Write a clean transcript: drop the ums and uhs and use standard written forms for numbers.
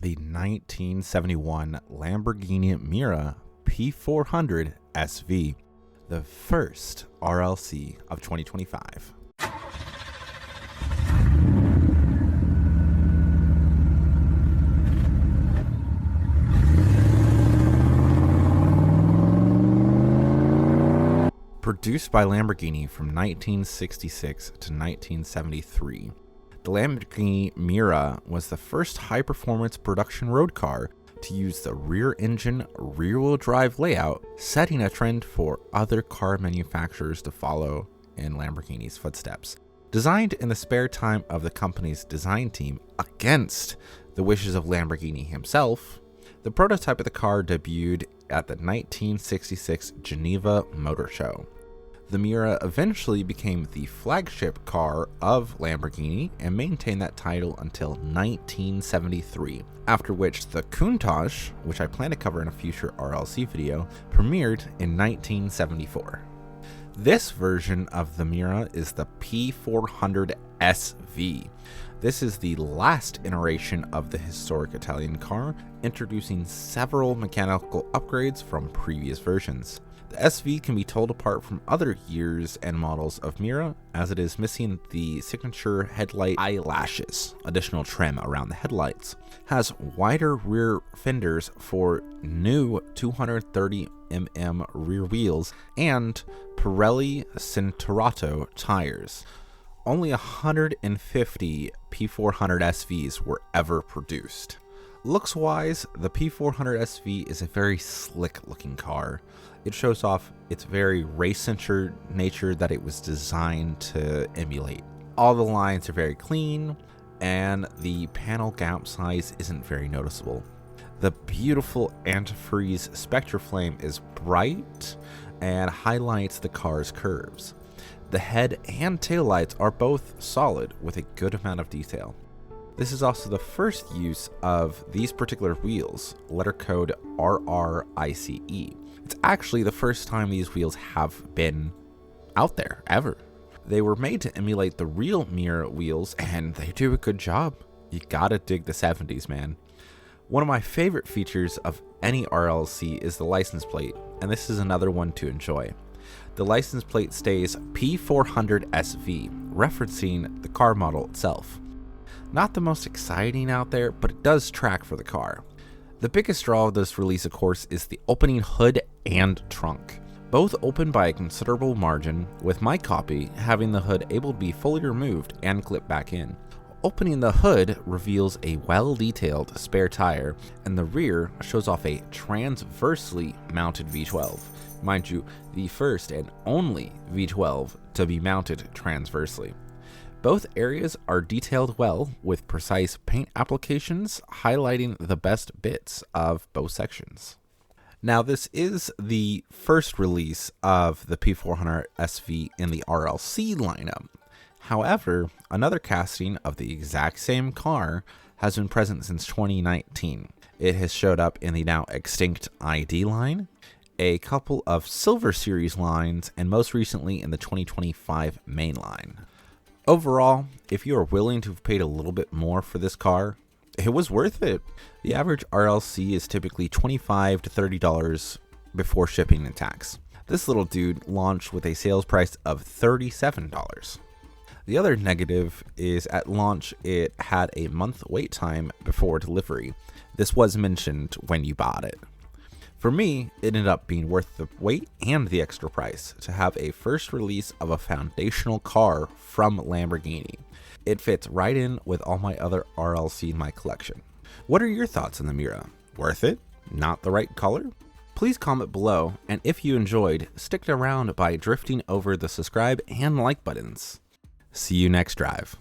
the 1971 Lamborghini Miura P400SV, the first RLC of 2025. Produced by Lamborghini from 1966 to 1973, the Lamborghini Miura was the first high-performance production road car to use the rear-engine, rear-wheel drive layout, setting a trend for other car manufacturers to follow in Lamborghini's footsteps. Designed in the spare time of the company's design team against the wishes of Lamborghini himself, the prototype of the car debuted at the 1966 Geneva Motor Show. The Miura eventually became the flagship car of Lamborghini and maintained that title until 1973, after which the Countach, which I plan to cover in a future RLC video, premiered in 1974. This version of the Miura is the P400SV. This is the last iteration of the historic Italian car, introducing several mechanical upgrades from previous versions. The SV can be told apart from other years and models of Miura, as it is missing the signature headlight eyelashes, additional trim around the headlights, has wider rear fenders for new 230mm rear wheels, and Pirelli Cinturato tires. Only 150 P400SVs were ever produced. Looks-wise, the P400SV is a very slick-looking car. It shows off its very race-centered nature that it was designed to emulate. All the lines are very clean, and the panel gap size isn't very noticeable. The beautiful antifreeze spectra flame is bright and highlights the car's curves. The head and taillights are both solid with a good amount of detail. This is also the first use of these particular wheels, letter code RRICE. It's actually the first time these wheels have been out there, ever. They were made to emulate the real Miura wheels, and they do a good job. You gotta dig the 70s, man. One of my favorite features of any RLC is the license plate, and this is another one to enjoy. The license plate stays P400SV, referencing the car model itself. Not the most exciting out there, but it does track for the car. The biggest draw of this release, of course, is the opening hood and trunk. Both open by a considerable margin, with my copy having the hood able to be fully removed and clipped back in. Opening the hood reveals a well-detailed spare tire, and the rear shows off a transversely mounted V12. Mind you, the first and only V12 to be mounted transversely. Both areas are detailed well, with precise paint applications highlighting the best bits of both sections. Now, this is the first release of the P400SV in the RLC lineup. However, another casting of the exact same car has been present since 2019. It has showed up in the now extinct ID line, a couple of Silver Series lines, and most recently in the 2025 main line. Overall, if you are willing to have paid a little bit more for this car, it was worth it. The average RLC is typically $25 to $30 before shipping and tax. This little dude launched with a sales price of $37. The other negative is at launch it had a month wait time before delivery. This was mentioned when you bought it. For me, it ended up being worth the wait and the extra price to have a first release of a foundational car from Lamborghini. It fits right in with all my other RLC in my collection. What are your thoughts on the Miura? Worth it? Not the right color? Please comment below, and if you enjoyed, stick around by drifting over the subscribe and like buttons. See you next drive.